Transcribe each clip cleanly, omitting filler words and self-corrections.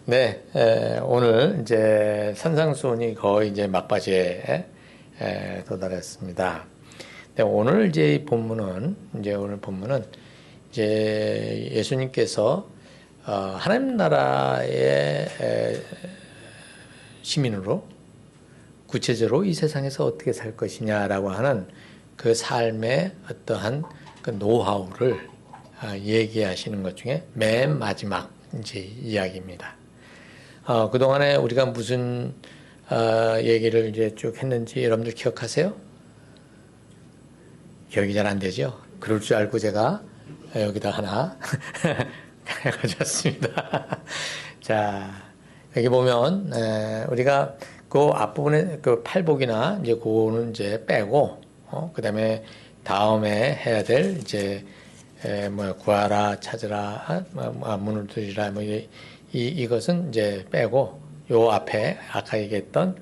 네, 오늘 이제 산상수훈이 거의 이제 막바지에 도달했습니다. 네, 오늘 이제 이 본문은 오늘 본문은 이제 예수님께서 하나님 나라의 시민으로 구체적으로 이 세상에서 어떻게 살 것이냐라고 하는 그 삶의 어떠한 그 노하우를 얘기하시는 것 중에 맨 마지막 이제 이야기입니다. 그동안에 우리가 무슨 얘기를 이제 쭉 했는지 여러분들 기억하세요? 기억이 잘 안 되죠? 그럴 줄 알고 제가 여기다 하나 가져왔습니다. 자, 여기 보면 우리가 그 앞부분에 그 팔복이나 이제 그거는 이제 빼고 그다음에 다음에 해야 될 이제 구하라 찾으라 문을 두드리라 이것은 이제 빼고 요 앞에 아까 얘기했던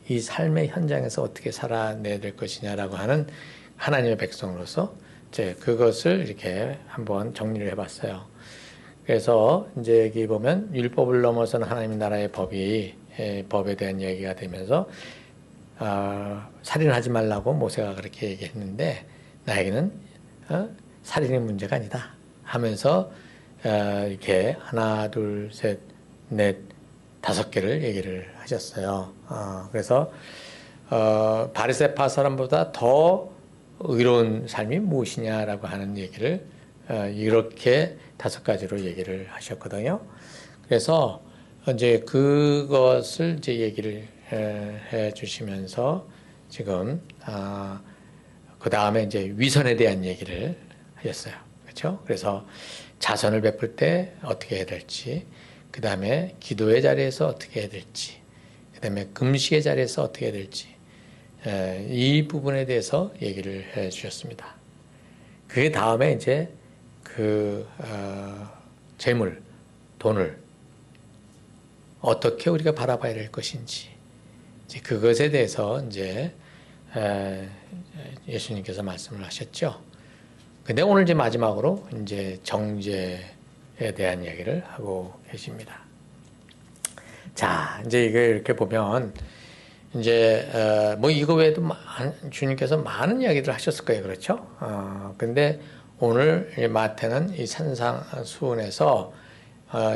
이 삶의 현장에서 어떻게 살아내야 될 것이냐라고 하는 하나님의 백성으로서 이제 그것을 이렇게 한번 정리를 해봤어요. 그래서 이제 여기 보면 율법을 넘어서는 하나님 나라의 법에 대한 얘기가 되면서 살인하지 말라고 모세가 그렇게 얘기했는데 나에게는 살인의 문제가 아니다 하면서 이렇게 하나, 둘, 셋, 넷, 5개를 얘기를 하셨어요. 그래서 바리새파 사람보다 더 의로운 삶이 무엇이냐라고 하는 얘기를 이렇게 5가지로 얘기를 하셨거든요. 그래서 이제 그것을 이제 얘기를 해 주시면서 지금 그 다음에 이제 위선에 대한 얘기를 하셨어요. 그렇죠? 그래서 자선을 베풀 때 어떻게 해야 될지, 그 다음에 기도의 자리에서 어떻게 해야 될지, 그 다음에 금식의 자리에서 어떻게 해야 될지, 이 부분에 대해서 얘기를 해 주셨습니다. 그 다음에 이제 재물, 돈을 어떻게 우리가 바라봐야 될 것인지, 이제 그것에 대해서 이제 예수님께서 말씀을 하셨죠. 근데 오늘 이제 마지막으로 이제 정죄에 대한 이야기를 하고 계십니다. 자, 이제 이거 이렇게 보면 이제 뭐 이거 외에도 주님께서 많은 이야기를 하셨을 거예요, 그렇죠? 근데 오늘 마태는 이 산상수훈에서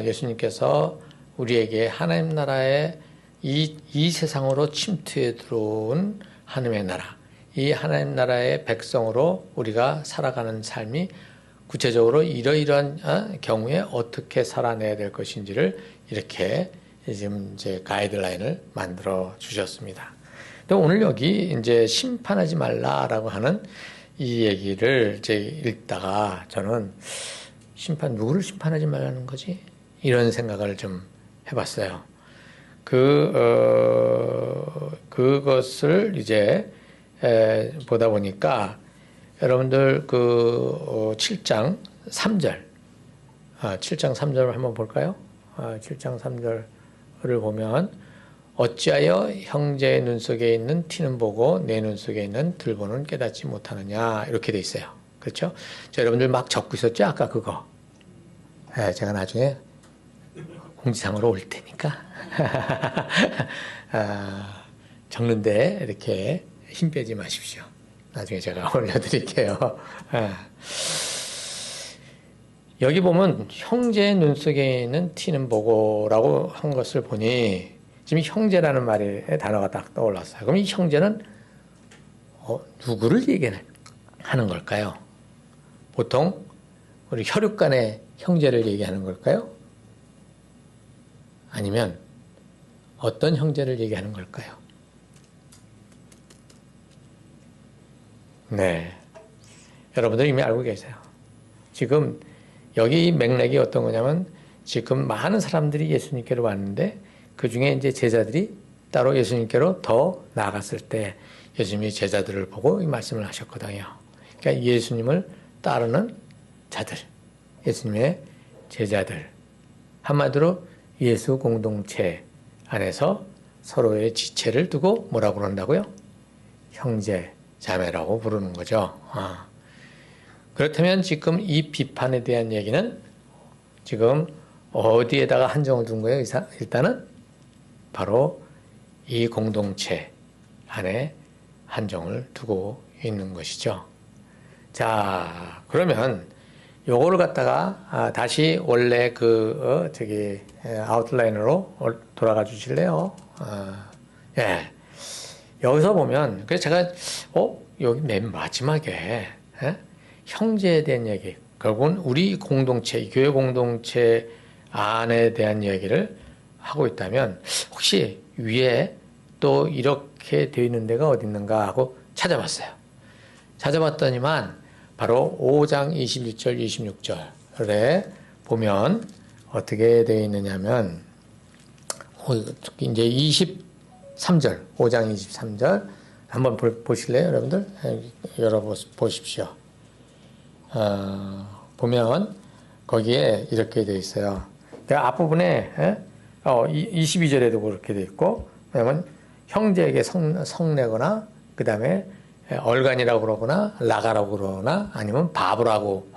예수님께서 우리에게 하나님 나라의 이 세상으로 침투해 들어온 하나님의 나라, 이 하나님 나라의 백성으로 우리가 살아가는 삶이 구체적으로 이러이러한 경우에 어떻게 살아내야 될 것인지를 이렇게 지금 이제 가이드라인을 만들어 주셨습니다. 근데 오늘 여기 이제 심판하지 말라라고 하는 이 얘기를 이제 읽다가 저는 누구를 심판하지 말라는 거지? 이런 생각을 좀 해봤어요. 그것을 이제 보다 보니까 여러분들 7장 3절, 7장 3절을 한번 볼까요? 7장 3절을 보면 어찌하여 형제의 눈 속에 있는 티는 보고 내 눈 속에 있는 들보는 깨닫지 못하느냐 이렇게 돼 있어요. 그렇죠? 자, 여러분들 막 적고 있었죠? 아까 그거. 제가 나중에 공지사항으로 올 테니까 적는데 이렇게 힘 빼지 마십시오. 나중에 제가 올려드릴게요. 여기 보면 형제의 눈 속에 있는 티는 보고라고 한 것을 보니 지금 형제라는 단어가 딱 떠올랐어요. 그럼 이 형제는 누구를 얘기하는 걸까요? 보통 우리 혈육 간의 형제를 얘기하는 걸까요? 아니면 어떤 형제를 얘기하는 걸까요? 네. 여러분들 이미 알고 계세요. 지금 여기 맥락이 어떤 거냐면 지금 많은 사람들이 예수님께로 왔는데 그 중에 이제 제자들이 따로 예수님께로 더 나아갔을 때 예수님이 제자들을 보고 이 말씀을 하셨거든요. 그러니까 예수님을 따르는 자들, 예수님의 제자들. 한마디로 예수 공동체 안에서 서로의 지체를 두고 뭐라고 그런다고요? 형제, 자매라고 부르는 거죠. 그렇다면 지금 이 비판에 대한 얘기는 지금 어디에다가 한정을 둔 거예요? 일단은 바로 이 공동체 안에 한정을 두고 있는 것이죠. 자, 그러면 요거를 갖다가 다시 원래 아웃라인으로 돌아가 주실래요? 예. 여기서 보면 그래서 제가 여기 맨 마지막에 형제에 대한 얘기, 결국은 우리 공동체, 교회 공동체 안에 대한 얘기를 하고 있다면 혹시 위에 또 이렇게 되어 있는 데가 어디 있는가 하고 찾아봤어요. 찾아봤더니만 바로 5장 21절, 26절에 보면 어떻게 되어 있느냐면 이제 23절, 5장 23절 한번 보실래요, 여러분들? 열어보십시오. 보면 거기에 이렇게 되어 있어요. 앞부분에 22절에도 그렇게 되어 있고, 왜냐면 형제에게 성내거나 그 다음에 얼간이라고 그러거나 라가라고 그러거나 아니면 바보라고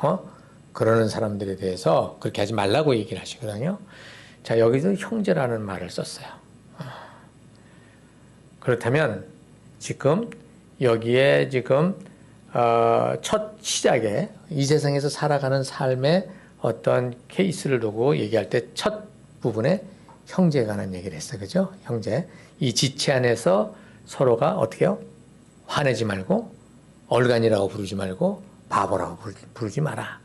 그러는 사람들에 대해서 그렇게 하지 말라고 얘기를 하시거든요. 자, 여기서 형제라는 말을 썼어요. 그렇다면 지금 여기에 지금 첫 시작에 이 세상에서 살아가는 삶의 어떤 케이스를 두고 얘기할 때 첫 부분에 형제에 관한 얘기를 했어요. 그죠? 형제. 이 지체 안에서 서로가 어떻게 해요? 화내지 말고 얼간이라고 부르지 말고 바보라고 부르지 마라.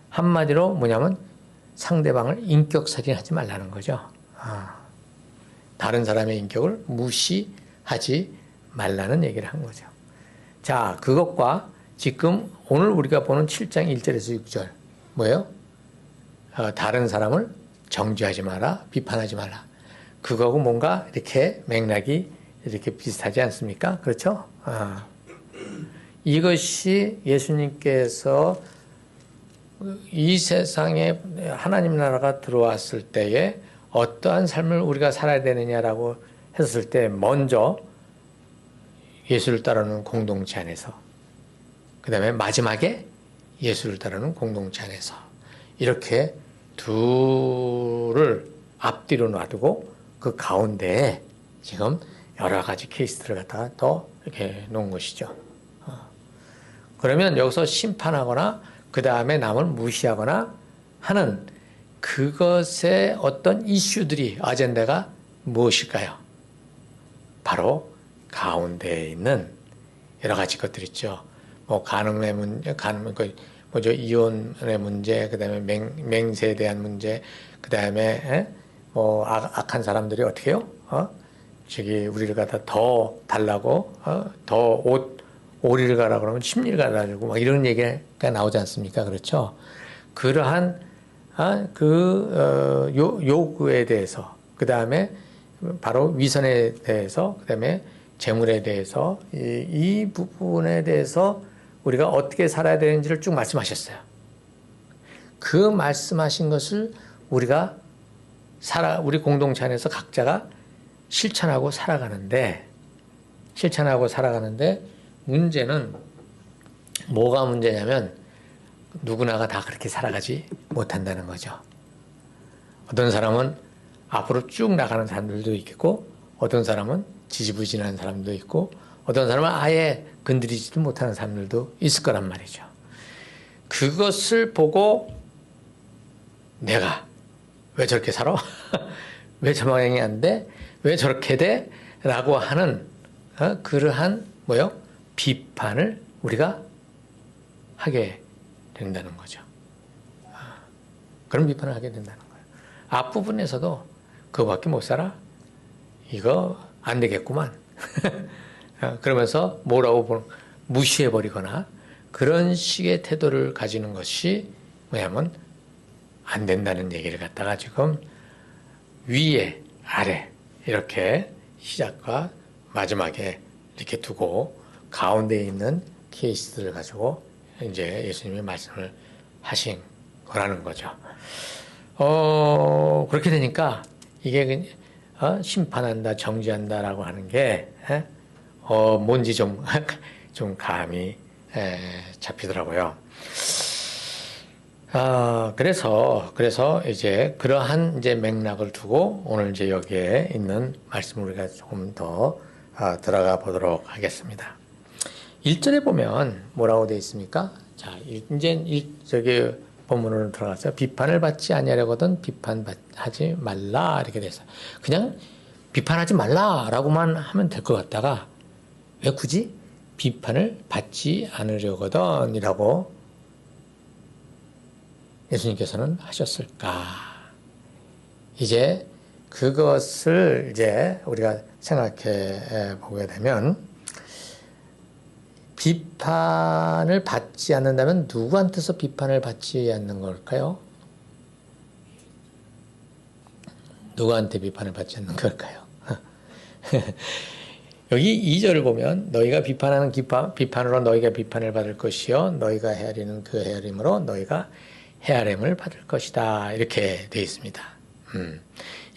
한마디로 뭐냐면 상대방을 인격살인하지 말라는 거죠. 다른 사람의 인격을 무시하지 말라는 얘기를 한 거죠. 자, 그것과 지금 오늘 우리가 보는 7장 1절에서 6절 뭐예요? 다른 사람을 정죄하지 마라, 비판하지 마라. 그거하고 뭔가 이렇게 맥락이 이렇게 비슷하지 않습니까? 그렇죠? 이것이 예수님께서 이 세상에 하나님 나라가 들어왔을 때에 어떠한 삶을 우리가 살아야 되느냐라고 했을 때 먼저 예수를 따르는 공동체 안에서, 그 다음에 마지막에 예수를 따르는 공동체 안에서 이렇게 둘을 앞뒤로 놔두고 그 가운데에 지금 여러 가지 케이스들을 갖다가 또 이렇게 놓은 것이죠. 그러면 여기서 심판하거나 그 다음에 남을 무시하거나 하는 그것의 어떤 이슈들이, 아젠다가 무엇일까요? 바로 가운데에 있는 여러 가지 것들 있죠. 뭐 간음의 문제, 이혼의 문제, 그 다음에 맹세에 대한 문제, 그 다음에 뭐 악한 사람들이 어떻게 해요? 우리를 갖다 더 달라고, 더 오리를 가라 그러면 십리를 가라고 막 이런 얘기가 나오지 않습니까? 그렇죠? 그러한 요구에 대해서, 그 다음에 바로 위선에 대해서, 그 다음에 재물에 대해서 이 부분에 대해서 우리가 어떻게 살아야 되는지를 쭉 말씀하셨어요. 그 말씀하신 것을 우리 공동체 안에서 각자가 실천하고 살아가는데 문제는 뭐가 문제냐면 누구나가 다 그렇게 살아가지 못한다는 거죠. 어떤 사람은 앞으로 쭉 나가는 사람들도 있겠고, 어떤 사람은 지지부진한 사람도 있고, 어떤 사람은 아예 건드리지도 못하는 사람들도 있을 거란 말이죠. 그것을 보고 내가 왜 저렇게 살아? 왜 저 모양이 안 돼? 왜 저렇게 돼? 라고 하는 그러한 비판을 우리가 하게 된다는 거죠. 그런 비판을 하게 된다는 거예요. 앞부분에서도 그거밖에 못 살아? 이거 안 되겠구만. 그러면서 무시해버리거나 그런 식의 태도를 가지는 것이 뭐냐면 안 된다는 얘기를 갖다가 지금 위에 아래 이렇게 시작과 마지막에 이렇게 두고 가운데에 있는 케이스들을 가지고 이제 예수님이 말씀을 하신 거라는 거죠. 그렇게 되니까 이게 심판한다, 정죄한다라고 하는 게 뭔지 좀, 좀 감이 잡히더라고요. 그래서 이제 그러한 이제 맥락을 두고 오늘 이제 여기에 있는 말씀을 우리가 조금 더 들어가 보도록 하겠습니다. 1절에 보면 뭐라고 되어 있습니까? 자, 이제 저기 본문으로 들어가서 비판을 받지 아니하려거든 비판하지 말라 이렇게 돼서 그냥 비판하지 말라라고만 하면 될 것 같다가 왜 굳이 비판을 받지 않으려거든이라고 예수님께서는 하셨을까? 이제 그것을 이제 우리가 생각해 보게 되면 비판을 받지 않는다면 누구한테서 비판을 받지 않는 걸까요? 누구한테 비판을 받지 않는 걸까요? 여기 2절을 보면 너희가 비판하는 비판으로 너희가 비판을 받을 것이요 너희가 헤아리는 그 헤아림으로 너희가 헤아림을 받을 것이다 이렇게 되어 있습니다.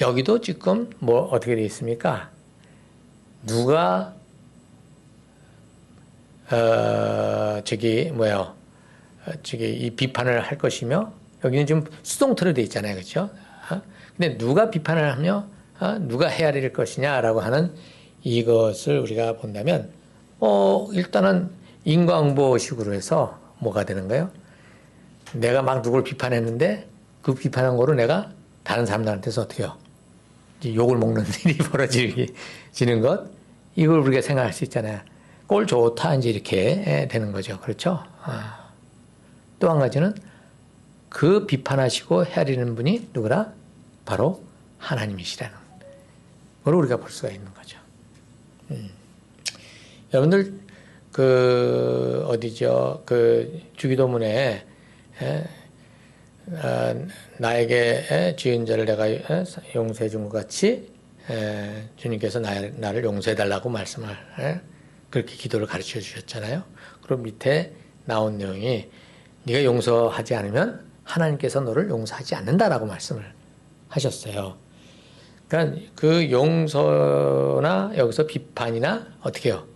여기도 지금 뭐 어떻게 되어 있습니까? 누가 이 비판을 할 것이며 여기는 지금 수동태로 되어 있잖아요, 그렇죠? 근데 누가 비판을 하며 누가 헤아릴 것이냐라고 하는 이것을 우리가 본다면 일단은 인과응보식으로 해서 뭐가 되는 거예요? 내가 막 누굴 비판했는데 그 비판한 거로 내가 다른 사람들한테서 어떻게 해요? 욕을 먹는 일이 벌어지는 것 이걸 우리가 생각할 수 있잖아요. 꼴 좋다 이제 이렇게 되는 거죠. 그렇죠? 또 한 가지는 그 비판하시고 헤아리는 분이 누구라? 바로 하나님이시라는 걸 우리가 볼 수가 있는 거죠. 여러분들 어디죠? 주기도문에 나에게 지은 죄를 내가 용서해 준 것 같이 주님께서 나를 용서해 달라고 말씀을 그렇게 기도를 가르쳐 주셨잖아요. 그리고 밑에 나온 내용이 네가 용서하지 않으면 하나님께서 너를 용서하지 않는다라고 말씀을 하셨어요. 그러니까 그 용서나 여기서 비판이나 어떻게 해요?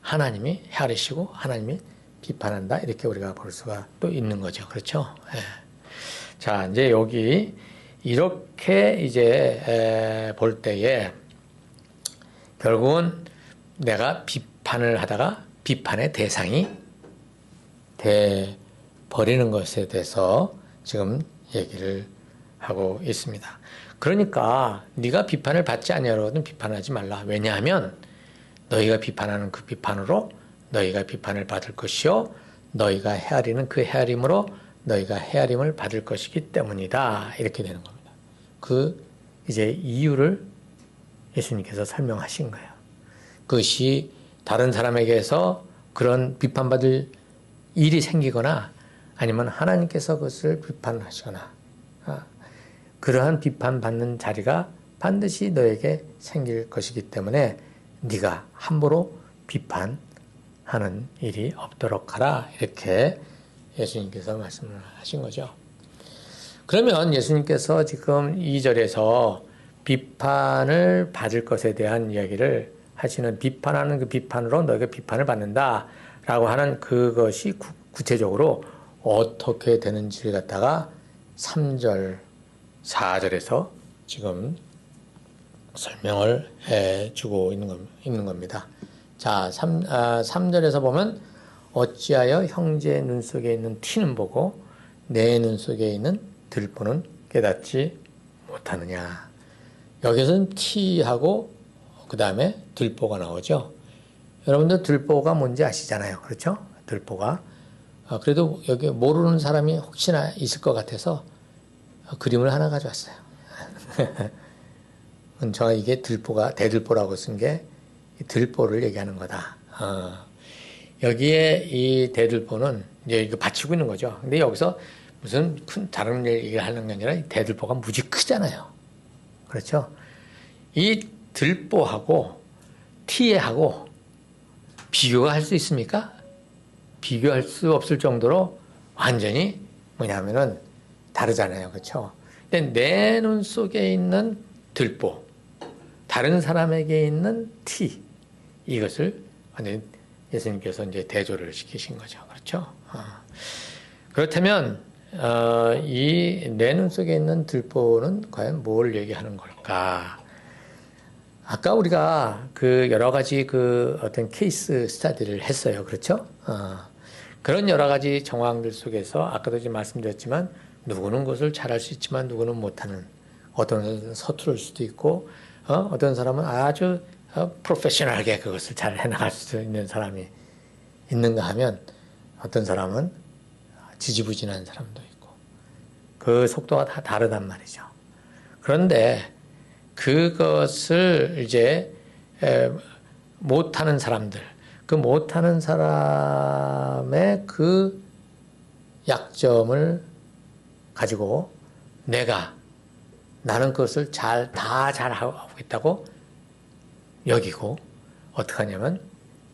하나님이 헤아리시고 하나님이 비판한다 이렇게 우리가 볼 수가 또 있는 거죠. 그렇죠? 예. 자, 이제 여기 이렇게 이제 볼 때에 결국은 내가 비판을 하다가 비판의 대상이 돼 버리는 것에 대해서 지금 얘기를 하고 있습니다. 그러니까 네가 비판을 받지 아니하거든 비판하지 말라. 왜냐하면 너희가 비판하는 그 비판으로 너희가 비판을 받을 것이요 너희가 헤아리는 그 헤아림으로 너희가 헤아림을 받을 것이기 때문이다. 이렇게 되는 겁니다. 이제 이유를 예수님께서 설명하신 거예요. 그것이 다른 사람에게서 그런 비판받을 일이 생기거나 아니면 하나님께서 그것을 비판하시거나 그러한 비판받는 자리가 반드시 너에게 생길 것이기 때문에 네가 함부로 비판하는 일이 없도록 하라 이렇게 예수님께서 말씀을 하신 거죠. 그러면 예수님께서 지금 2절에서 비판을 받을 것에 대한 이야기를 하시는 비판하는 그 비판으로 너희가 비판을 받는다라고 하는 그것이 구체적으로 어떻게 되는지를 갖다가 3절, 4절에서 지금 설명을 해주고 있는 겁니다. 자, 3절에서 보면 어찌하여 형제의 눈 속에 있는 티는 보고 내 눈 속에 있는 들보는 깨닫지 못하느냐. 여기서는 티하고 그 다음에 들보가 나오죠. 여러분들 들보가 뭔지 아시잖아요. 그렇죠? 들보가. 그래도 여기 모르는 사람이 혹시나 있을 것 같아서 그림을 하나 가져왔어요. 제가 이게 대들보라고 쓴 게 들보를 얘기하는 거다. 여기에 이 대들보는 이제 이거 받치고 있는 거죠. 근데 여기서 무슨 큰 다른 얘기를 하는 게 아니라 이 대들보가 무지 크잖아요. 그렇죠? 이 들보하고 티에하고 비교가 할 수 있습니까? 비교할 수 없을 정도로 완전히 뭐냐면은 다르잖아요. 그렇죠? 근데 내 눈 속에 있는 들보, 다른 사람에게 있는 티, 이것을 완전히 예수님께서 이제 대조를 시키신 거죠. 그렇죠? 그렇다면 이 내 눈 속에 있는 들보는 과연 뭘 얘기하는 걸까? 아까 우리가 그 여러 가지 그 어떤 케이스 스타디를 했어요. 그렇죠? 그런 여러 가지 정황들 속에서 아까도 지금 말씀드렸지만 누구는 그것을 잘할 수 있지만 누구는 못하는, 어떤 사람은 서투를 수도 있고 어떤 사람은 아주 프로페셔널하게 그것을 잘 해나갈 수 있는 사람이 있는가 하면 어떤 사람은 지지부진한 사람도 있고 그 속도가 다 다르단 말이죠. 그런데 그것을 이제 못하는 사람들, 그 못하는 사람의 그 약점을 가지고 나는 그것을 다 잘하고 있다고 여기고 어떻게 하냐면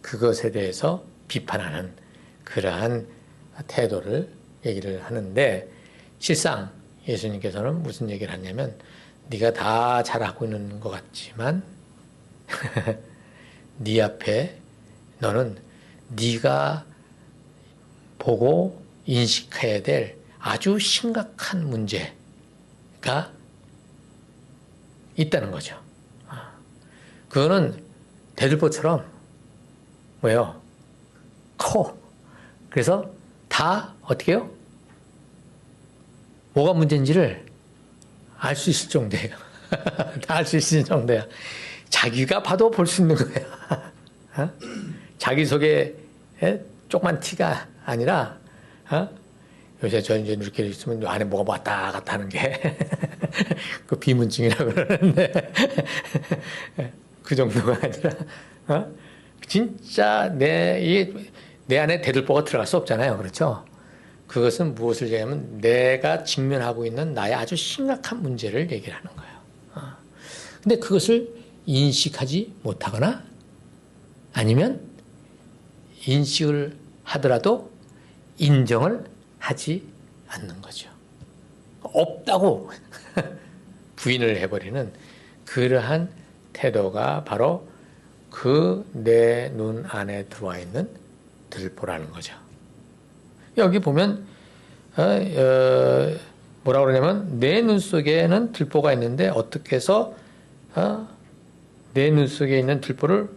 그것에 대해서 비판하는 그러한 태도를 얘기를 하는데, 실상 예수님께서는 무슨 얘기를 하냐면 네가 다 잘하고 있는 것 같지만 네 앞에 너는 네가 보고 인식해야 될 아주 심각한 문제가 있다는 거죠. 그거는 대들보처럼 뭐예요? 커. 그래서 다 어떻게 해요? 뭐가 문제인지를 알 수 있을 정도예요. 다 알 수 있을 정도야. 자기가 봐도 볼 수 있는 거야. 자기 속에 조그만 티가 아니라 요새 저 이제 이렇게 있으면 안에 뭐가 왔다 갔다 하는 게 그 비문증이라고 그러는데 그 정도가 아니라 진짜 내 안에 대들보가 들어갈 수 없잖아요. 그렇죠? 그것은 무엇을 얘기하면 내가 직면하고 있는 나의 아주 심각한 문제를 얘기를 하는 거예요. 근데 그것을 인식하지 못하거나 아니면 인식을 하더라도 인정을 하지 않는 거죠. 없다고 부인을 해버리는 그러한 태도가 바로 그 내 눈 안에 들어와 있는 들보라는 거죠. 여기 보면 뭐라 그러냐면 내 눈 속에는 들보가 있는데 어떻게 해서 내 눈 속에 있는 들보를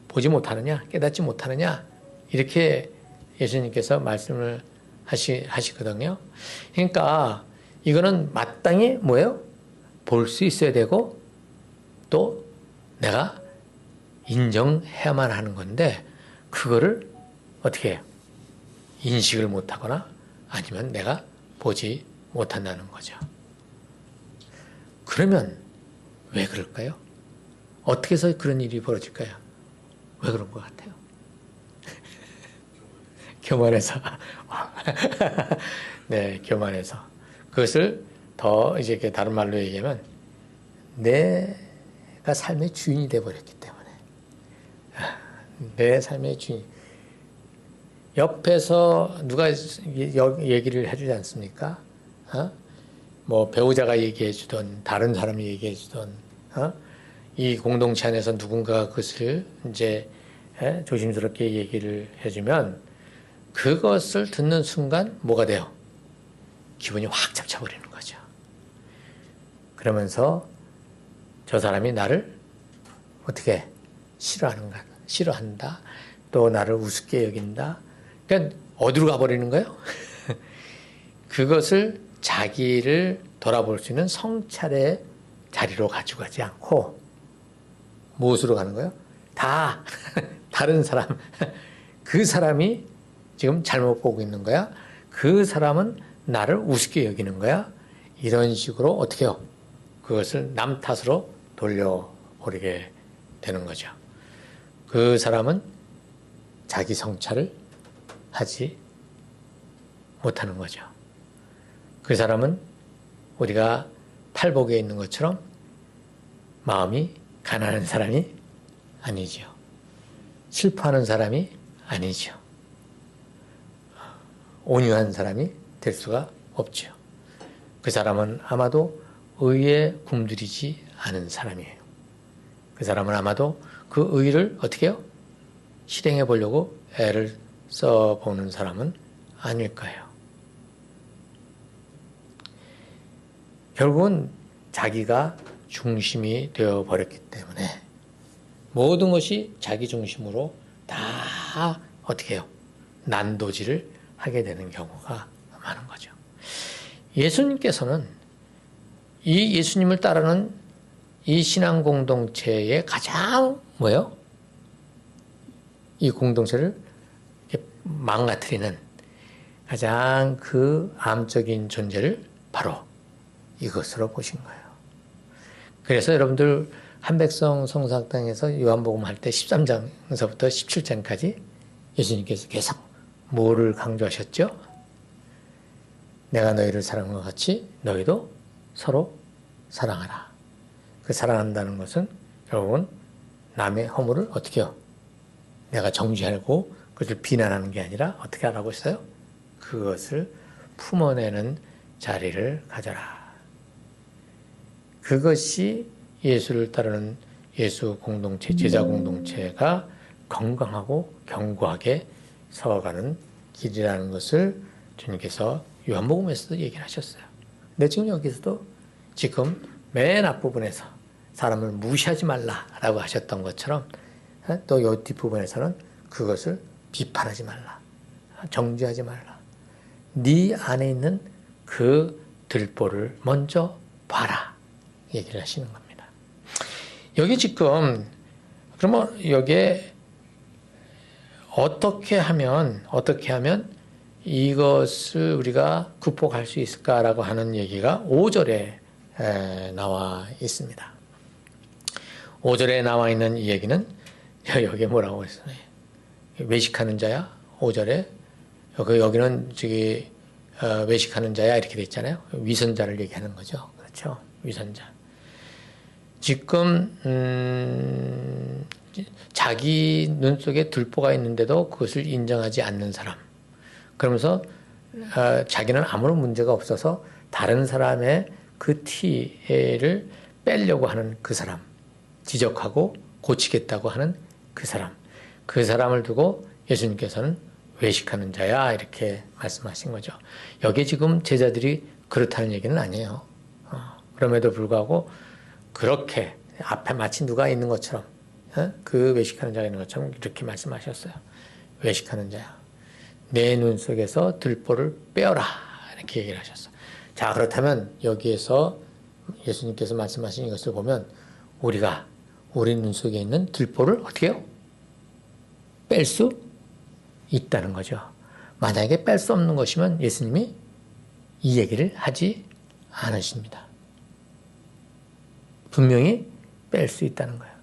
보지 못하느냐, 깨닫지 못하느냐, 이렇게 예수님께서 말씀을 하시거든요. 그러니까 이거는 마땅히 뭐예요? 볼 수 있어야 되고 또 내가 인정해야만 하는 건데 그거를 어떻게 해요? 인식을 못하거나 아니면 내가 보지 못한다는 거죠. 그러면 왜 그럴까요? 어떻게 해서 그런 일이 벌어질까요? 왜 그런 것 같아요? 교만해서. 네, 교만해서. 그것을 더 이제 다른 말로 얘기하면 내가 삶의 주인이 되어버렸기 때문에. 내 삶의 주인. 옆에서 누가 얘기를 해주지 않습니까? 뭐 배우자가 얘기해주던 다른 사람이 얘기해주던 이 공동체 안에서 누군가가 그것을 이제 조심스럽게 얘기를 해주면 그것을 듣는 순간 뭐가 돼요? 기분이 확 잡쳐버리는 거죠. 그러면서 저 사람이 나를 어떻게 싫어한다. 또 나를 우습게 여긴다. 그러니까 어디로 가버리는 거예요? 그것을 자기를 돌아볼 수 있는 성찰의 자리로 가지고 가지 않고 무엇으로 가는 거예요? 다 다른 사람, 그 사람이 지금 잘못 보고 있는 거야. 그 사람은 나를 우습게 여기는 거야. 이런 식으로 어떻게 해요? 그것을 남 탓으로 돌려버리게 되는 거죠. 그 사람은 자기 성찰을 하지 못하는 거죠. 그 사람은 우리가 팔복에 있는 것처럼 마음이 가난한 사람이 아니죠. 슬퍼하는 사람이 아니죠. 온유한 사람이 될 수가 없죠. 그 사람은 아마도 의에 굶주리지 않은 사람이에요. 그 사람은 아마도 그 의를 어떻게 해요? 실행해 보려고 애를 써보는 사람은 아닐까요? 결국은 자기가 중심이 되어 버렸기 때문에 모든 것이 자기 중심으로 다 어떻게 해요? 난도질을 하게 되는 경우가 많은 거죠. 예수님께서는 이 예수님을 따르는 이 신앙 공동체의 가장 뭐예요? 이 공동체를 망가뜨리는 가장 그 암적인 존재를 바로 이것으로 보신 거예요. 그래서 여러분들 한백성 성사학당에서 요한복음 할 때 13장에서부터 17장까지 예수님께서 계속 뭐를 강조하셨죠? 내가 너희를 사랑한 것 같이 너희도 서로 사랑하라. 그 사랑한다는 것은 결국은 남의 허물을 어떻게 해요? 내가 정죄하고 그것을 비난하는 게 아니라 어떻게 하라고 했어요? 그것을 품어내는 자리를 가져라. 그것이 예수를 따르는 예수 공동체, 제자 공동체가 건강하고 견고하게 서가는 길이라는 것을 주님께서 요한복음에서도 얘기를 하셨어요. 근데 지금 여기서도 지금 맨 앞부분에서 사람을 무시하지 말라라고 하셨던 것처럼 또 이 뒷부분에서는 그것을 비판하지 말라. 정죄하지 말라. 네 안에 있는 그 들보를 먼저 봐라. 얘기를 하시는 겁니다. 여기 지금 그러면 여기에 어떻게 하면 이것을 우리가 극복할 수 있을까라고 하는 얘기가 5절에 나와 있습니다. 5절에 나와 있는 이 얘기는 여기에 뭐라고 했어요? 외식하는 자야? 5절에 여기는 저기 외식하는 자야 이렇게 돼 있잖아요. 위선자를 얘기하는 거죠. 그렇죠? 위선자. 지금 자기 눈 속에 들보가 있는데도 그것을 인정하지 않는 사람. 그러면서 자기는 아무런 문제가 없어서 다른 사람의 그 티를 빼려고 하는 그 사람. 지적하고 고치겠다고 하는 그 사람. 그 사람을 두고 예수님께서는 외식하는 자야 이렇게 말씀하신 거죠. 여기 지금 제자들이 그렇다는 얘기는 아니에요. 그럼에도 불구하고 그렇게 앞에 마치 누가 있는 것처럼 그 외식하는 자가 있는 것처럼 이렇게 말씀하셨어요. 외식하는 자야. 내 눈 속에서 들보를 빼어라 이렇게 얘기를 하셨어요. 자, 그렇다면 여기에서 예수님께서 말씀하신 이것을 보면 우리가 우리 눈 속에 있는 들보를 어떻게 해요? 뺄 수 있다는 거죠. 만약에 뺄 수 없는 것이면 예수님이 이 얘기를 하지 않으십니다. 분명히 뺄 수 있다는 거예요.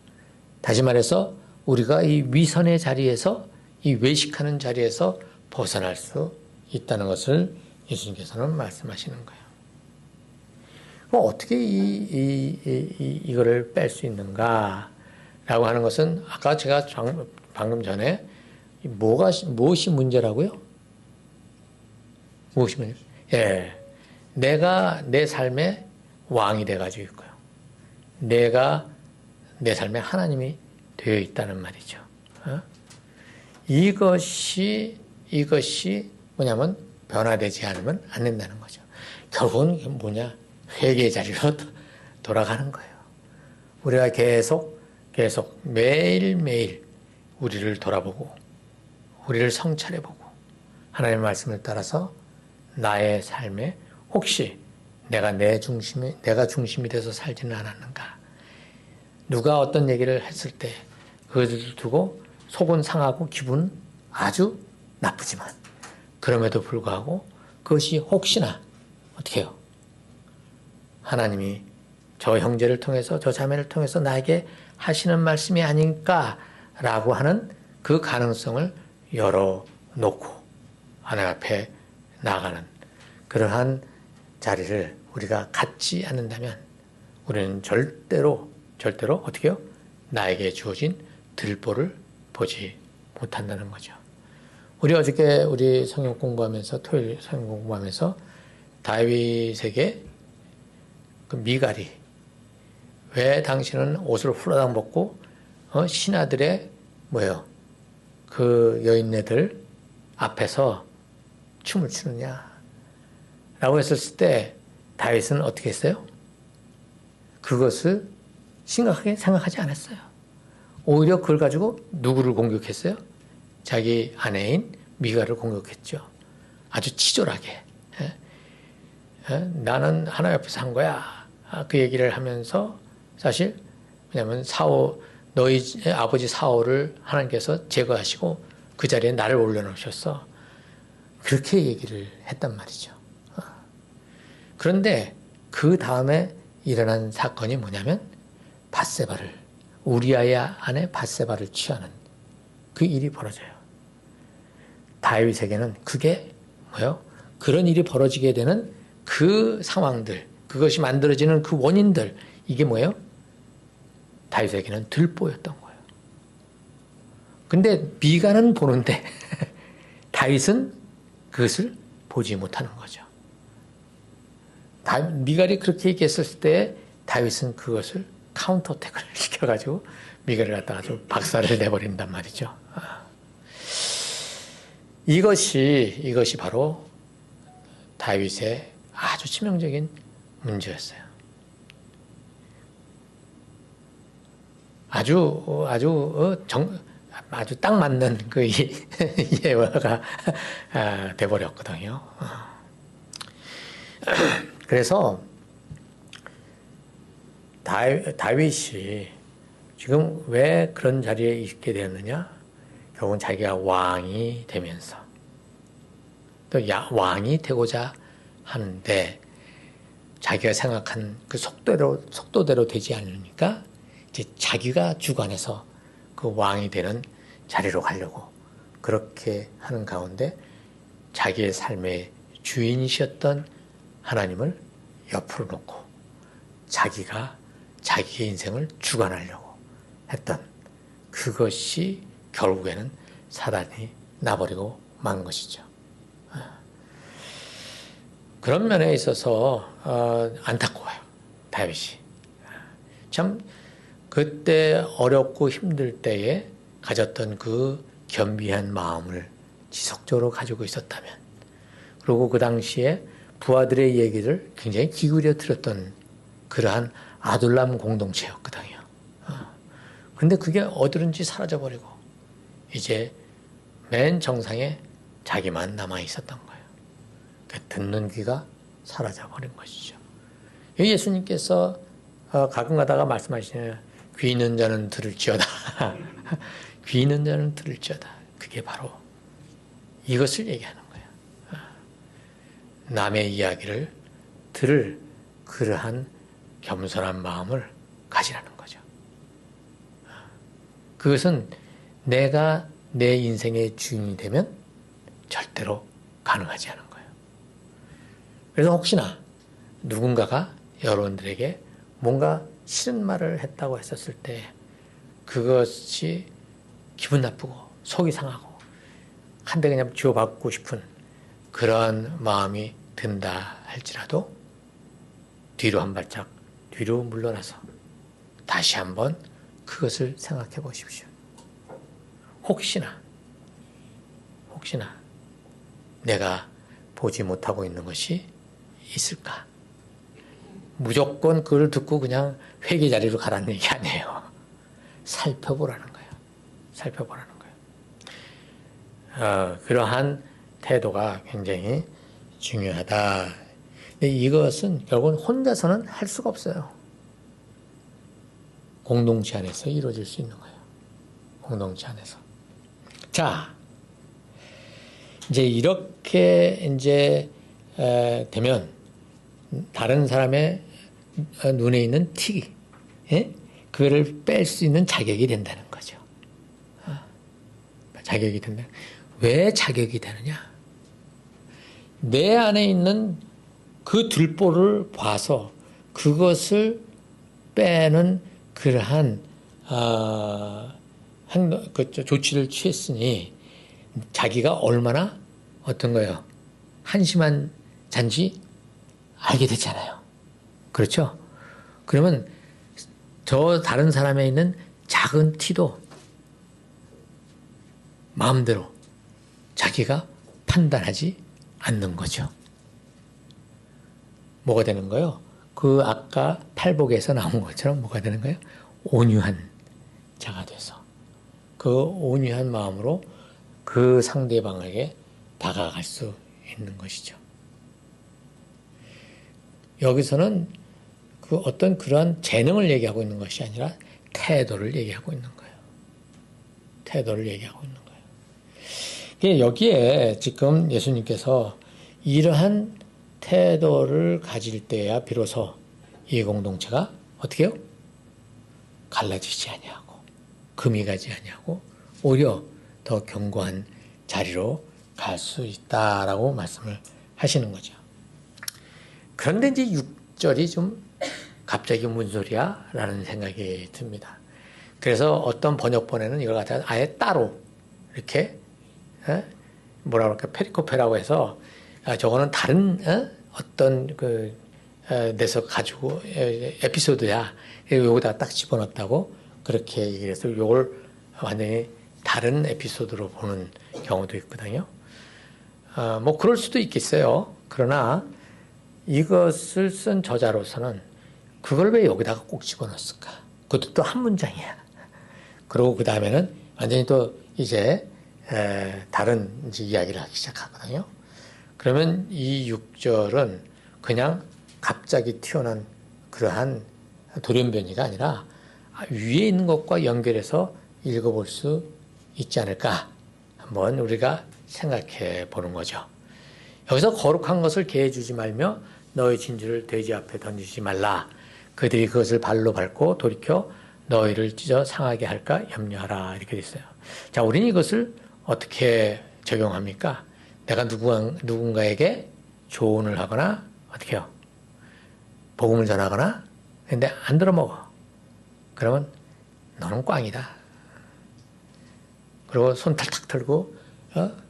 다시 말해서 우리가 이 위선의 자리에서 이 외식하는 자리에서 벗어날 수 있다는 것을 예수님께서는 말씀하시는 거예요. 그럼 어떻게 이거를 뺄 수 있는가라고 하는 것은 아까 제가 방금 전에 무엇이 문제라고요? 무엇이 문제? 예, 내가 내 삶의 왕이 돼가지고 있고요. 내가 내 삶에 하나님이 되어 있다는 말이죠. 이것이 뭐냐면 변화되지 않으면 안 된다는 거죠. 결국은 뭐냐? 회개의 자리로 돌아가는 거예요. 우리가 계속 매일매일 우리를 돌아보고 우리를 성찰해보고 하나님의 말씀을 따라서 나의 삶에 혹시 내가 중심이 돼서 살지는 않았는가? 누가 어떤 얘기를 했을 때 그것을 두고 속은 상하고 기분은 아주 나쁘지만 그럼에도 불구하고 그것이 혹시나 어떻게 해요? 하나님이 저 형제를 통해서 저 자매를 통해서 나에게 하시는 말씀이 아닐까라고 하는 그 가능성을 열어놓고 하나님 앞에 나아가는 그러한 자리를 우리가 갖지 않는다면 우리는 절대로 어떻게 해요? 나에게 주어진 들보를 보지 못한다는 거죠. 우리 어저께 우리 성경 공부하면서 토요일 성경 공부하면서 다윗에게 그 미갈이 왜 당신은 옷을 훌라당 벗고 신하들의 그 여인네들 앞에서 춤을 추느냐 라고 했었을 때 다윗은 어떻게 했어요? 그것을 심각하게 생각하지 않았어요. 오히려 그걸 가지고 누구를 공격했어요? 자기 아내인 미가를 공격했죠. 아주 치졸하게. 나는 하나님 앞에서 한 거야. 그 얘기를 하면서 사실 왜냐하면 너희 아버지 사울을 하나님께서 제거하시고 그 자리에 나를 올려놓으셨어. 그렇게 얘기를 했단 말이죠. 그런데 그 다음에 일어난 사건이 뭐냐면 밧세바를 우리아의 아내 밧세바를 취하는 그 일이 벌어져요. 다윗에게는 그게 뭐예요? 그런 일이 벌어지게 되는 그 상황들, 그것이 만들어지는 그 원인들, 이게 뭐예요? 다윗에게는 들보였던 거예요. 근데 미가는 보는데 다윗은 그것을 보지 못하는 거죠. 미갈이 그렇게 얘기했을 때 다윗은 그것을 카운터택을 시켜가지고 미갈을 갖다가 좀 박살을 내버린단 말이죠. 이것이 바로 다윗의 아주 치명적인 문제였어요. 아주 딱 맞는 그 예화가 돼버렸거든요. 그래서 다윗이 지금 왜 그런 자리에 있게 되었느냐? 결국은 자기가 왕이 되면서 또 왕이 되고자 하는데 자기가 생각한 그 속도대로 되지 않으니까 이제 자기가 주관해서 그 왕이 되는 자리로 가려고 그렇게 하는 가운데 자기의 삶의 주인이셨던 하나님을 옆으로 놓고 자기가 자기의 인생을 주관하려고 했던 그것이 결국에는 사단이 나버리고 만 것이죠. 그런 면에 있어서 안타까워요. 다윗이. 참 그때 어렵고 힘들 때에 가졌던 그 겸비한 마음을 지속적으로 가지고 있었다면, 그리고 그 당시에 부하들의 얘기를 굉장히 기울여 들었던 그러한 아둘람 공동체였거든요. 근데 그게 어디든지 사라져버리고 이제 맨 정상에 자기만 남아 있었던 거예요. 듣는 귀가 사라져버린 것이죠. 예수님께서 가끔 가다가 말씀하시네요. 귀 있는 자는 들을지어다. 귀 있는 자는 들을지어다. 그게 바로 이것을 얘기하는 거예요. 남의 이야기를 들을 그러한 겸손한 마음을 가지라는 거죠. 그것은 내가 내 인생의 주인이 되면 절대로 가능하지 않은 거예요. 그래서 혹시나 누군가가 여러분들에게 뭔가 싫은 말을 했다고 했었을 때 그것이 기분 나쁘고 속이 상하고 한 대 그냥 쥐어박고 싶은 그런 마음이 든다 할지라도 뒤로 한 발짝 뒤로 물러나서 다시 한번 그것을 생각해 보십시오. 혹시나 내가 보지 못하고 있는 것이 있을까? 무조건 그걸 듣고 그냥 회개 자리로 가라는 얘기 아니에요. 살펴보라는 거예요. 살펴보라는 거예요. 그러한 태도가 굉장히 중요하다. 근데 이것은 결국은 혼자서는 할 수가 없어요. 공동체 안에서 이루어질 수 있는 거예요. 공동체 안에서. 자, 이제 이렇게 이제 되면 다른 사람의 눈에 있는 티, 그거를 뺄 수 있는 자격이 된다는 거죠. 자격이 된다. 왜 자격이 되느냐? 내 안에 있는 그 들보를 봐서 그것을 빼는 그러한 조치를 취했으니 자기가 얼마나 어떤 거예요? 한심한 잔지 알게 됐잖아요. 그렇죠? 그러면 저 다른 사람에 있는 작은 티도 마음대로 자기가 판단하지 않는 거죠. 뭐가 되는 거예요? 그 아까 팔복에서 나온 것처럼 뭐가 되는 거예요? 온유한 자가 돼서 그 온유한 마음으로 그 상대방에게 다가갈 수 있는 것이죠. 여기서는 그 어떤 그러한 재능을 얘기하고 있는 것이 아니라 태도를 얘기하고 있는 거예요. 태도를 얘기하고 있는 거예요. 여기에 지금 예수님께서 이러한 태도를 가질 때야 비로소 이 공동체가 어떻게 해요? 갈라지지 아니하고 금이 가지 아니하고 오히려 더 견고한 자리로 갈 수 있다라고 말씀을 하시는 거죠. 그런데 이제 6절이 좀 갑자기 무슨 소리야? 라는 생각이 듭니다. 그래서 어떤 번역본에는 이걸 갖다가 아예 따로 이렇게 뭐라 그럴까 페리코페라고 해서 저거는 다른 어떤 그 데서 가지고 에피소드야. 여기다 딱 집어넣었다고 그렇게 얘기해서 이걸 완전히 다른 에피소드로 보는 경우도 있거든요. 뭐 그럴 수도 있겠어요. 그러나 이것을 쓴 저자로서는 그걸 왜 여기다가 꼭 집어넣었을까? 그것도 또 한 문장이야. 그리고 그 다음에는 완전히 또 이제 다른 이제 이야기를 하기 시작하거든요. 그러면 이 6절은 그냥 갑자기 튀어나온 그러한 돌연변이가 아니라 위에 있는 것과 연결해서 읽어볼 수 있지 않을까? 한번 우리가 생각해 보는 거죠. 여기서 거룩한 것을 개해 주지 말며 너희 진주를 돼지 앞에 던지지 말라. 그들이 그것을 발로 밟고 돌이켜 너희를 찢어 상하게 할까 염려하라. 이렇게 돼 있어요. 자, 우리는 이것을 어떻게 적용합니까? 내가 누군가에게 조언을 하거나 어떻게 해요? 복음을 전하거나 근데 안 들어먹어. 그러면 너는 꽝이다. 그리고 손 탈탁 털고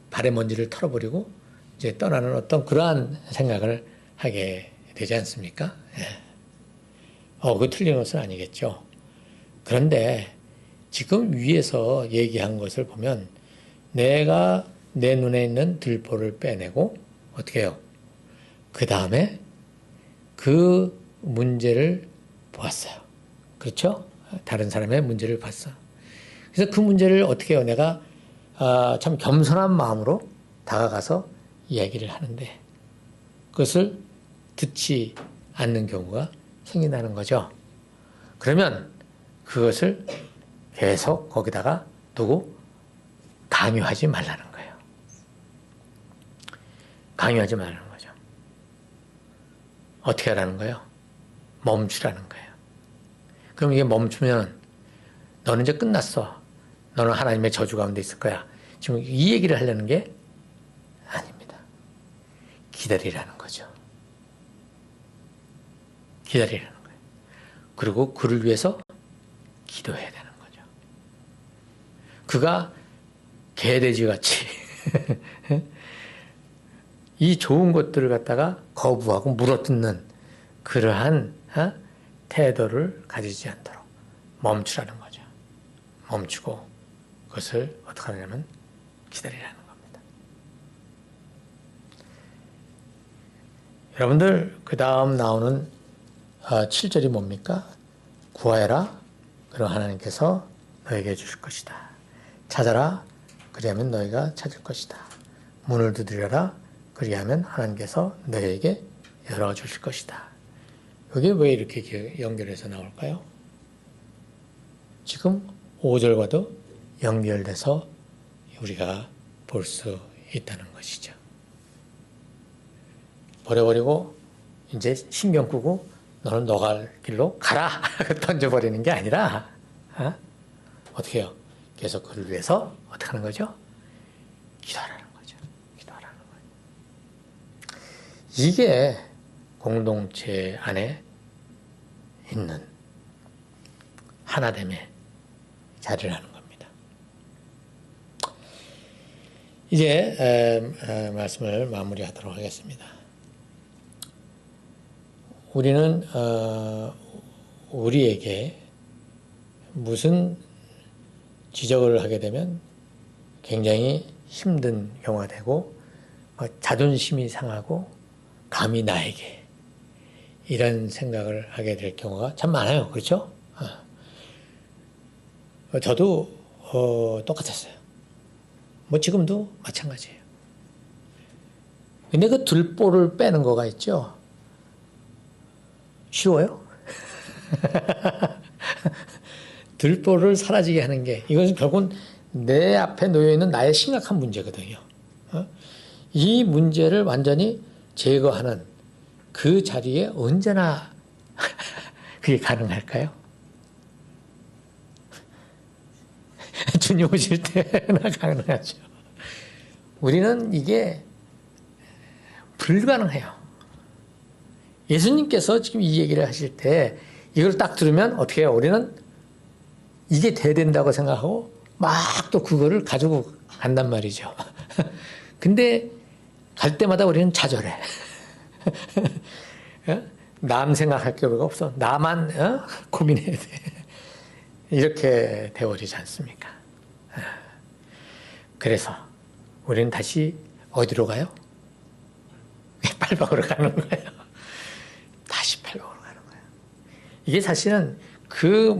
발에 먼지를 털어버리고 이제 떠나는 어떤 그러한 생각을 하게 되지 않습니까? 그 틀린 것은 아니겠죠. 그런데 지금 위에서 얘기한 것을 보면 내가 내 눈에 있는 들보를 빼내고 어떻게 해요? 그 다음에 그 문제를 보았어요. 그렇죠? 다른 사람의 문제를 봤어. 그래서 그 문제를 어떻게 해요? 내가 참 겸손한 마음으로 다가가서 이야기를 하는데 그것을 듣지 않는 경우가 생긴다는 거죠. 그러면 그것을 계속 거기다가 두고 강요하지 말라는 거예요. 강요하지 말라는 거죠. 어떻게 하라는 거예요? 멈추라는 거예요. 그럼 이게 멈추면 너는 이제 끝났어. 너는 하나님의 저주 가운데 있을 거야. 지금 이 얘기를 하려는 게 아닙니다. 기다리라는 거죠. 기다리라는 거예요. 그리고 그를 위해서 기도해야 되는 거죠. 그가 개돼지같이 이 좋은 것들을 갖다가 거부하고 물어뜯는 그러한 태도를 가지지 않도록 멈추라는 거죠. 멈추고 그것을 어떻게 하냐면 기다리라는 겁니다. 여러분들 그 다음 나오는 7절이 뭡니까? 구하여라. 그럼 하나님께서 너에게 주실 것이다. 찾아라. 그리하면 너희가 찾을 것이다. 문을 두드려라. 그리하면 하나님께서 너희에게 열어주실 것이다. 이게 왜 이렇게 연결해서 나올까요? 지금 5절과도 연결돼서 우리가 볼 수 있다는 것이죠. 버려버리고 이제 신경 끄고 너는 너 갈 길로 가라 던져버리는 게 아니라 어떻게 해요? 계속 그를 위해서 어떻게 하는 거죠? 기도하라는 거죠. 기도하라는 거죠. 이게 공동체 안에 있는 하나됨의 자리를 하는 겁니다. 이제 말씀을 마무리하도록 하겠습니다. 우리는 우리에게 무슨 지적을 하게 되면 굉장히 힘든 경우가 되고 자존심이 상하고 감히 나에게 이런 생각을 하게 될 경우가 참 많아요. 그렇죠? 저도 똑같았어요. 뭐 지금도 마찬가지예요. 근데 그 들보를 빼는 거가 있죠. 쉬워요? 들보를 사라지게 하는 게 이것은 결국은 내 앞에 놓여 있는 나의 심각한 문제거든요. 이 문제를 완전히 제거하는 그 자리에 언제나 그게 가능할까요? 주님 오실 때나 가능하죠. 우리는 이게 불가능해요. 예수님께서 지금 이 얘기를 하실 때 이걸 딱 들으면 어떻게 해요? 우리는 이게 돼야 된다고 생각하고 막 또 그거를 가지고 간단 말이죠. 근데 갈 때마다 우리는 좌절해. 남 생각할 겨를가 없어. 나만 고민해야 돼. 이렇게 되어버리지 않습니까? 그래서 우리는 다시 어디로 가요? 팔방으로 가는 거예요. 다시 팔방으로 가는 거예요. 이게 사실은 그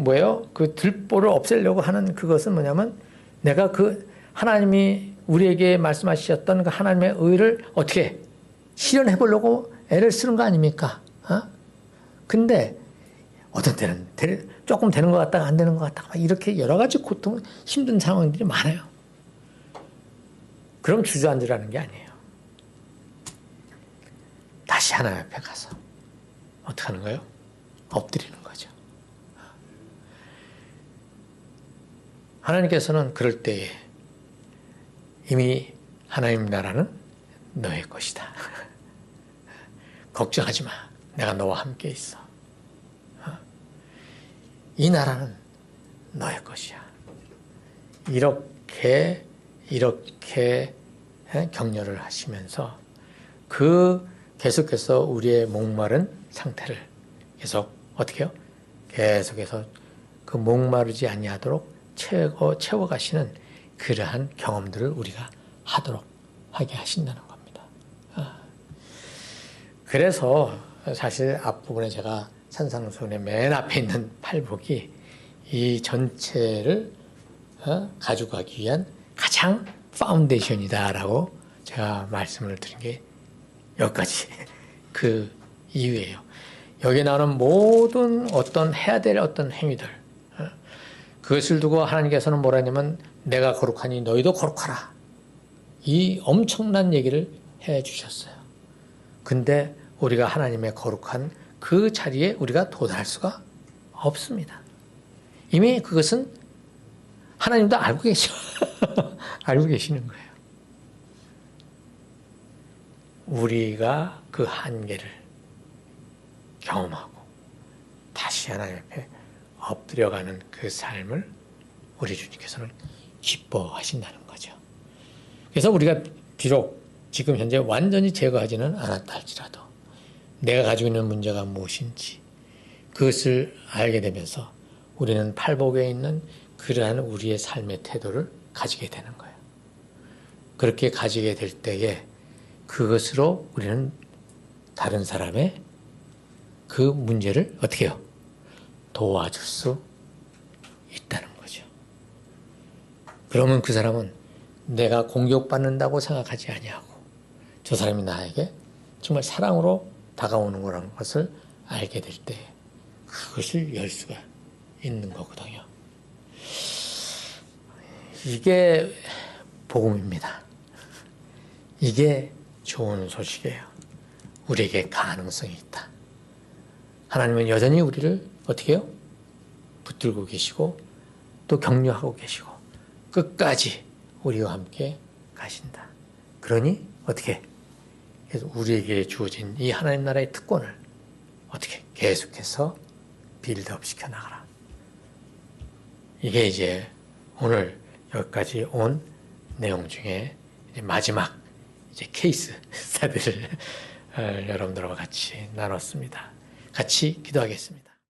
들보를 없애려고 하는 그것은 뭐냐면 내가 그 하나님이 우리에게 말씀하셨던 그 하나님의 의를 어떻게 실현해 보려고 애를 쓰는 거 아닙니까? 근데 어떤 때는 조금 되는 것 같다가 안 되는 것 같다가 이렇게 여러 가지 고통, 힘든 상황들이 많아요. 그럼 주저앉으라는 게 아니에요. 다시 하나님 앞에 가서 어떻게 하는 거예요? 엎드리는 거죠. 하나님께서는 그럴 때에 이미 하나님 나라는 너의 것이다. 걱정하지 마. 내가 너와 함께 있어. 이 나라는 너의 것이야. 이렇게 격려를 하시면서 계속해서 우리의 목마른 상태를 계속 어떻게 해요? 계속해서 그 목마르지 아니하도록 채워가시는 그러한 경험들을 우리가 하게 하신다는 겁니다. 그래서 사실 앞부분에 제가 산상수훈의 맨 앞에 있는 팔복이 이 전체를 가지고 가기 위한 가장 파운데이션이다라고 제가 말씀을 드린 게 여기까지 그 이유예요. 여기에 나오는 모든 어떤 해야 될 어떤 행위들 그것을 두고 하나님께서는 뭐라 하냐면 내가 거룩하니 너희도 거룩하라. 이 엄청난 얘기를 해 주셨어요. 근데 우리가 하나님의 거룩한 그 자리에 우리가 도달할 수가 없습니다. 이미 그것은 하나님도 알고 계셔. 알고 계시는 거예요. 우리가 그 한계를 경험하고 다시 하나님 앞에 엎드려가는 그 삶을 우리 주님께서는 기뻐하신다는 거죠. 그래서 우리가 비록 지금 현재 완전히 제거하지는 않았다 할지라도 내가 가지고 있는 문제가 무엇인지 그것을 알게 되면서 우리는 팔복에 있는 그러한 우리의 삶의 태도를 가지게 되는 거예요. 그렇게 가지게 될 때에 그것으로 우리는 다른 사람의 그 문제를 어떻게 해요? 도와줄 수 있다는 거죠. 그러면 그 사람은 내가 공격받는다고 생각하지 아니하고 저 사람이 나에게 정말 사랑으로 다가오는 거라는 것을 알게 될 때 그것을 열 수가 있는 거거든요. 이게 복음입니다. 이게 좋은 소식이에요. 우리에게 가능성이 있다. 하나님은 여전히 우리를 어떻게 해요? 붙들고 계시고 또 격려하고 계시고 끝까지 우리와 함께 가신다. 그러니 어떻게? 그래서 우리에게 주어진 이 하나님 나라의 특권을 어떻게 계속해서 빌드업 시켜 나가라. 이게 이제 오늘 여기까지 온 내용 중에 이제 마지막 이제 케이스 스타디를 여러분들과 같이 나눴습니다. 같이 기도하겠습니다.